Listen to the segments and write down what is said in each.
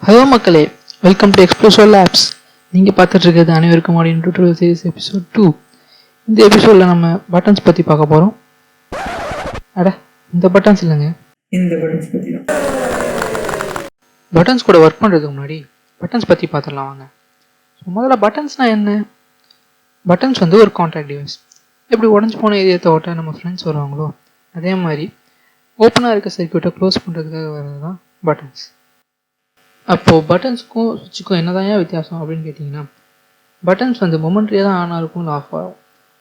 Hello மக்களே, welcome to exposure labs. நீங்கள் பார்த்துட்டு இருக்கிறது அனைவருக்கும் ஆடியோ டியூட்டோரியல் சீரிஸ் எபிசோட் 2. இந்த எபிசோடில் நம்ம பட்டன்ஸ் பற்றி பார்க்க போகிறோம். இந்த பட்டன்ஸ் இல்லைங்க, இந்த பட்டன்ஸ் பற்றி தான். பட்டன்ஸ் கூட ஒர்க் பண்ணுறதுக்கு முன்னாடி பட்டன்ஸ் பற்றி பார்த்துடலாம் வாங்க. முதல்ல பட்டன்ஸ்னால் என்ன? பட்டன்ஸ் ஒரு கான்டாக்ட் டிவைஸ். எப்படி உடஞ்சி போன ஏரியாத்தை ஓட்ட நம்ம ஃப்ரெண்ட்ஸ் வருவாங்களோ அதே மாதிரி ஓப்பனாக இருக்க சர்க்யூட்டை க்ளோஸ் பண்ணுறதுக்காக வர்றது தான் பட்டன்ஸ். அப்போது பட்டன்ஸுக்கும் சுவிட்சுக்கும் என்ன தான் வித்தியாசம் அப்படின்னு கேட்டிங்கன்னா, பட்டன்ஸ் மொமெண்ட்ரியாக தான் ஆன் இருக்கும், ஆஃப் ஆகும்.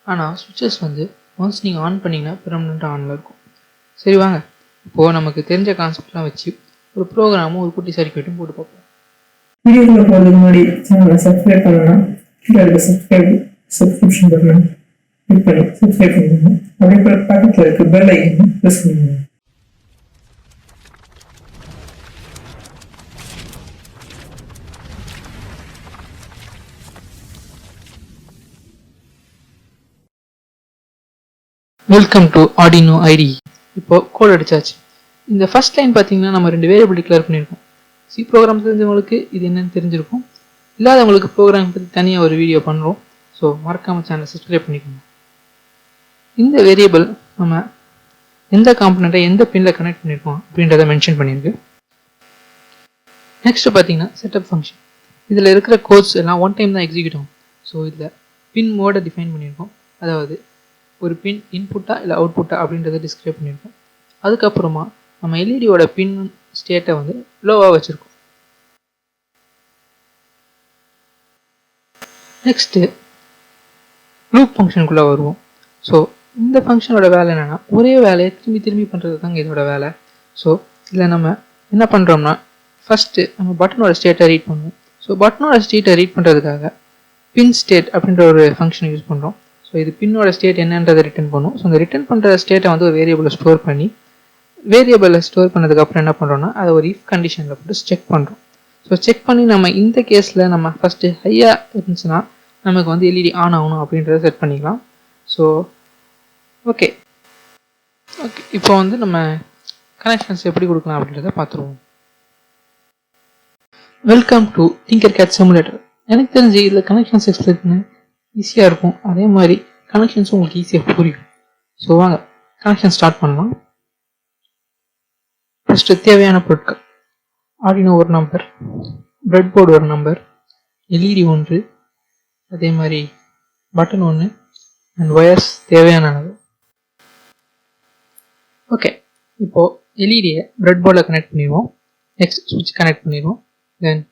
ஆனால் சுவிட்சஸ் ஒன்ஸ் நீங்கள் ஆன் பண்ணிங்கன்னா பெர்மனெண்ட்டாக ஆனில் இருக்கும். சரி வாங்க, இப்போது நமக்கு தெரிஞ்ச கான்செப்ட்லாம் வச்சு ஒரு ப்ரோக்ராமும் ஒரு குட்டி சர்க்யூட்டும் போட்டு பார்ப்போம். வீடியோக்குள்ள போகிறதுக்கு முன்னாடி சேனலை சப்ஸ்கிரைப் பண்ணலாம். கீழே சப்ஸ்கிரிப்ஷன் பட்டனை கிளிக் பண்ணி சப்ஸ்கிரைப் பண்ணுங்க. அதே போல் பக்கத்தில் இருக்க பெல் ஐக்கனை ப்ரெஸ் பண்ணுங்க. Welcome to Arduino IDE. இப்போ கோட் அடிச்சாச்சு. இந்த ஃபர்ஸ்ட் லைன் பார்த்தீங்கன்னா நம்ம 2 வேரியபிள் டிக்ளேர் பண்ணியிருக்கோம். சி ப்ரோக்ராம் தெரிஞ்சவங்களுக்கு இது என்னன்னு தெரிஞ்சிருக்கும், இல்லாதவங்களுக்கு ப்ரோக்ராம் பற்றி தனியாக ஒரு வீடியோ பண்ணுறோம். ஸோ மறக்காமல் சேனலை சப்ஸ்கிரைப் பண்ணிக்கோங்க. இந்த வேரியபிள் நம்ம எந்த காம்பனண்ட்டை எந்த பின்னில் கனெக்ட் பண்ணியிருக்கோம் அப்படின்றத மென்ஷன் பண்ணியிருக்கு. நெக்ஸ்ட் பார்த்தீங்கன்னா செட்டப் ஃபங்க்ஷன். இதில் இருக்கிற கோட்ஸ் எல்லாம் ஒன் டைம் தான் எக்ஸிக்யூட் ஆகும். ஸோ இதில் பின் மோடை டிஃபைன் பண்ணியிருக்கோம். அதாவது ஒரு பின் இன்புட்டா இல்லை அவுட்புட்டா அப்படின்றத டிஸ்கிரைப் பண்ணியிருக்கோம். அதுக்கப்புறமா நம்ம எல்இடியோட பின் ஸ்டேட்டை லோவாக வச்சுருக்கோம். நெக்ஸ்ட்டு லூப் ஃபங்க்ஷனுக்குள்ளே வருவோம். ஸோ இந்த ஃபங்க்ஷனோட வேலை என்னென்னா, ஒரே வேலையை திரும்பி திரும்பி பண்ணுறது தாங்க இதோட வேலை. ஸோ இதில் நம்ம என்ன பண்ணுறோம்னா, ஃபஸ்ட்டு நம்ம பட்டனோட ஸ்டேட்டை ரீட் பண்ணுவோம். ஸோ பட்டனோட ஸ்டேட்டை ரீட் பண்ணுறதுக்காக பின் ஸ்டேட் அப்படின்ற ஒரு ஃபங்க்ஷன் யூஸ் பண்ணுறோம். ஸோ இது பின்னோட ஸ்டேட் என்னன்றதை ரிட்டர்ன் பண்ணும். ஸோ இந்த ரிட்டர்ன் பண்ணுற ஸ்டேட்டை ஒரு வேரியபிளை ஸ்டோர் பண்ணி, வேரியபிளை ஸ்டோர் பண்ணதுக்கப்புறம் என்ன பண்ணுறோன்னா, அதை ஒரு இஃப் கண்டிஷனில் போட்டு செக் பண்ணுறோம். ஸோ செக் பண்ணி நம்ம இந்த கேஸில் நம்ம ஃபஸ்ட்டு ஹையாக இருந்துச்சுன்னா நமக்கு எல்இடி ஆன் ஆகணும் அப்படின்றத செட் பண்ணிக்கலாம். ஸோ ஓகே இப்போ நம்ம கனெக்ஷன்ஸ் எப்படி கொடுக்கலாம் அப்படின்றத பார்த்துருவோம். Welcome to Tinkercad simulator. எனக்கு தெரிஞ்சு இதில் கனெக்ஷன்ஸ் எக்ஸ்பிளைன் பண்ண ஈஸியாக இருக்கும், அதே மாதிரி கனெக்ஷன்ஸும் உங்களுக்கு ஈஸியாக புரியும். ஸோ வாங்க கனெக்ஷன் ஸ்டார்ட் பண்ணலாம். ஃபஸ்ட்டு தேவையான பொருட்கள்: ஆர்டினோ ஒரு நம்பர், பிரெட் போர்டு ஒரு நம்பர், எல்இடி 1, அதே மாதிரி பட்டன் 1 அண்ட் ஒயர்ஸ் தேவையான அளவு. ஓகே, இப்போது எல்இடியை பிரெட் போர்டில் கனெக்ட் பண்ணிடுவோம். நெக்ஸ்ட் சுவிட்ச் கனெக்ட் பண்ணிடுவோம். தென்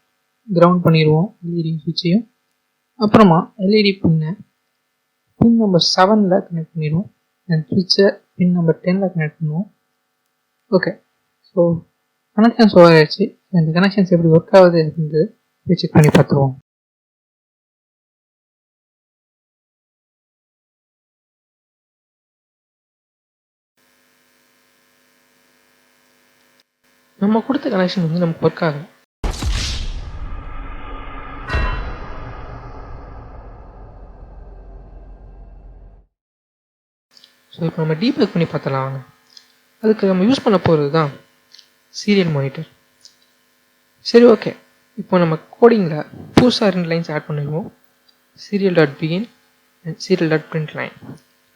கிரவுண்ட் பண்ணிடுவோம் எல்இடி சுவிட்சையும். அப்புறமா எல்இடி பின் நம்பர் 7ல் கனெக்ட் பண்ணிடுவோம். தென் சுவிட்சை பின் நம்பர் 10ல் கனெக்ட் பண்ணுவோம். ஓகே, ஸோ கனெக்ஷன்ஸ் ஓவர் ஆயிடுச்சு. இந்த கனெக்ஷன்ஸ் எப்படி ஒர்க் ஆகுது அப்படின்றது செக் பண்ணி பார்த்துருவோம். நம்ம கொடுத்த கனெக்ஷன் நமக்கு ஒர்க் ஆகும். ஸோ இப்போ நம்ம டீபக் பண்ணி பார்த்தலாம் வாங்க. அதுக்கு நம்ம யூஸ் பண்ண போகிறது தான் சீரியல் மானிட்டர். சரி ஓகே, இப்போ நம்ம கோடிங்கில் புதுசாக 2 லைன்ஸ் ஆட் பண்ணிடுவோம். serial.begin and serial.print line.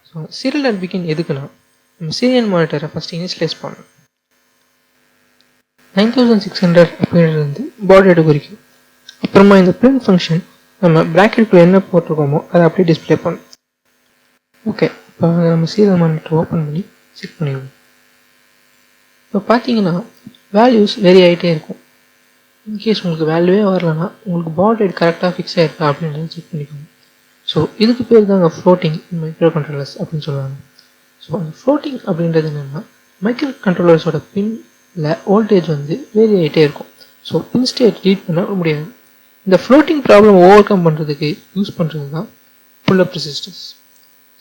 So serial.begin எதுக்குன்னா, நம்ம சீரியல் மானிட்டரை ஃபஸ்ட்டு இனிஷியலைஸ் பண்ணணும். 9600 அப்படின்றது பாட் ரேட்டு குறிக்கும். அப்புறமா இந்த பிரிண்ட் ஃபங்க்ஷன் நம்ம ப்ராக்கெட்டுக்குள்ளே என்ன போட்டிருக்கோமோ அதை அப்படியே டிஸ்பிளே பண்ணும். ஓகே, இப்போ நம்ம சீரியல் மானிட்டர் ஓப்பன் பண்ணி செக் பண்ணிடுவோம். இப்போ பார்த்தீங்கன்னா வேல்யூஸ் வேரி ஆகிட்டே இருக்கும். இன்கேஸ் உங்களுக்கு வேல்யூவே வரலன்னா உங்களுக்கு பாட் ரேட் கரெக்டாக ஃபிக்ஸ் ஆகிருக்கா அப்படின்றத செக் பண்ணிக்கோங்க. ஸோ இதுக்கு பேர் தாங்க ஃப்ளோட்டிங் மைக்ரோ கண்ட்ரோலர்ஸ் அப்படின்னு சொல்லுவாங்க. ஸோ அந்த ஃப்ளோட்டிங் அப்படின்றது என்னென்னா, மைக்ரோ கண்ட்ரோலர்ஸோட பின்னில் வோல்டேஜ் வேரி ஆகிட்டே இருக்கும். ஸோ பின் ஸ்டேட் ரீட் பண்ண முடியாது. இந்த ஃப்ளோட்டிங் ப்ராப்ளம் ஓவர் கம் பண்ணுறதுக்கு யூஸ் பண்ணுறது தான் புல்-அப் ரெசிஸ்டர்ஸ்.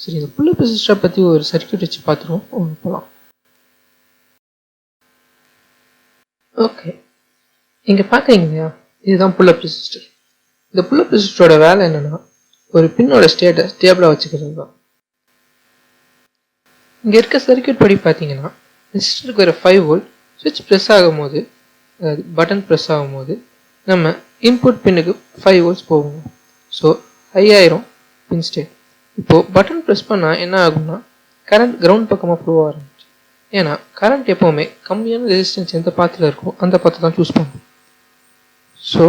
சரி, இந்த புல்-அப் ரெசிஸ்டரை பற்றி ஒரு சர்க்யூட் வச்சு பார்த்துருவோம். போகலாம். ஓகே, இங்கே பார்க்குறீங்க இல்லையா, இதுதான் புல்-அப் ரெசிஸ்டர். இந்த புல்-அப் ரெசிஸ்டரோட வேலை என்னென்னா, ஒரு பின்னோட ஸ்டேட்டை ஸ்டேபிளாக வச்சுக்கிறது தான். இங்கே இருக்க சர்க்யூட் படி பார்த்தீங்கன்னா, ரெசிஸ்டருக்கு வர 5 வோல்ட் சுவிட்ச் ப்ரெஸ் ஆகும்போது, அதாவது பட்டன் ப்ரெஸ் ஆகும்போது நம்ம இன்புட் பின்னுக்கு 5 வோல்ட்ஸ் போகும். ஸோ ஹையாயிரும் பின் ஸ்டேட். இப்போது பட்டன் ப்ரெஸ் பண்ணால் என்ன ஆகும்னா கரண்ட் கிரவுண்ட் பக்கமாக ஃப்ளோ ஆரம்பிச்சு. ஏன்னா கரண்ட் எப்போவுமே கம்மியான ரெசிஸ்டன்ஸ் எந்த பாத்தில் இருக்கோ அந்த பாத்தை தான் சூஸ் பண்ணும். ஸோ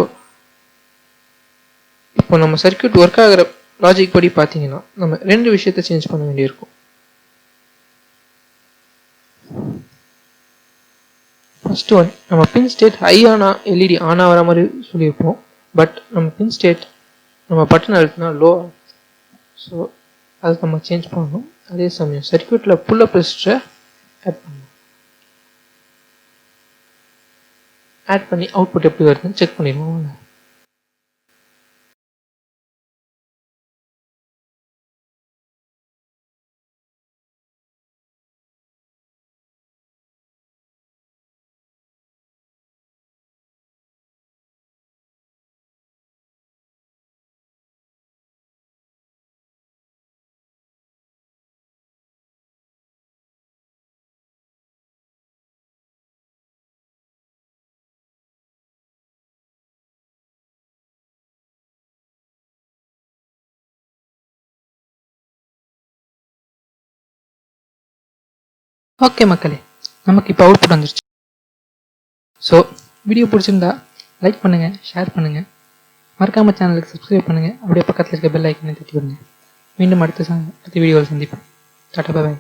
இப்போ நம்ம சர்க்யூட் ஒர்க் ஆகிற லாஜிக் படி பார்த்தீங்கன்னா நம்ம 2 விஷயத்தை சேஞ்ச் பண்ண வேண்டியிருக்கும். ஃபர்ஸ்ட் ஒன், நம்ம பின் ஸ்டேட் ஹை ஆனால் எல்இடி ஆன் ஆகிற மாதிரி சொல்லியிருப்போம். பட் நம்ம பின் ஸ்டேட் நம்ம பட்டன் அழுத்தினா லோ ஆகும். ஸோ அதை நம்ம சேஞ்ச் பண்ணணும். அதே சமயம் சர்க்யூட்டில் புல்-அப் ரெசிஸ்டரை ஆட் பண்ணி அவுட்புட் எப்படி வருதுன்னு செக் பண்ணிடுவோம். ஓகே மக்களே, நமக்கு இப்போ அவுட்புட் வந்துருச்சு. ஸோ வீடியோ பிடிச்சிருந்தா லைக் பண்ணுங்கள், ஷேர் பண்ணுங்கள், மறக்காமல் சேனலுக்கு சப்ஸ்கிரைப் பண்ணுங்கள். அப்படியே பக்கத்தில் இருக்க பெல் ஐக்கனை தட்டி விடுங்க. மீண்டும் அடுத்த வீடியோவில் சந்திப்போம். டாடா, பை.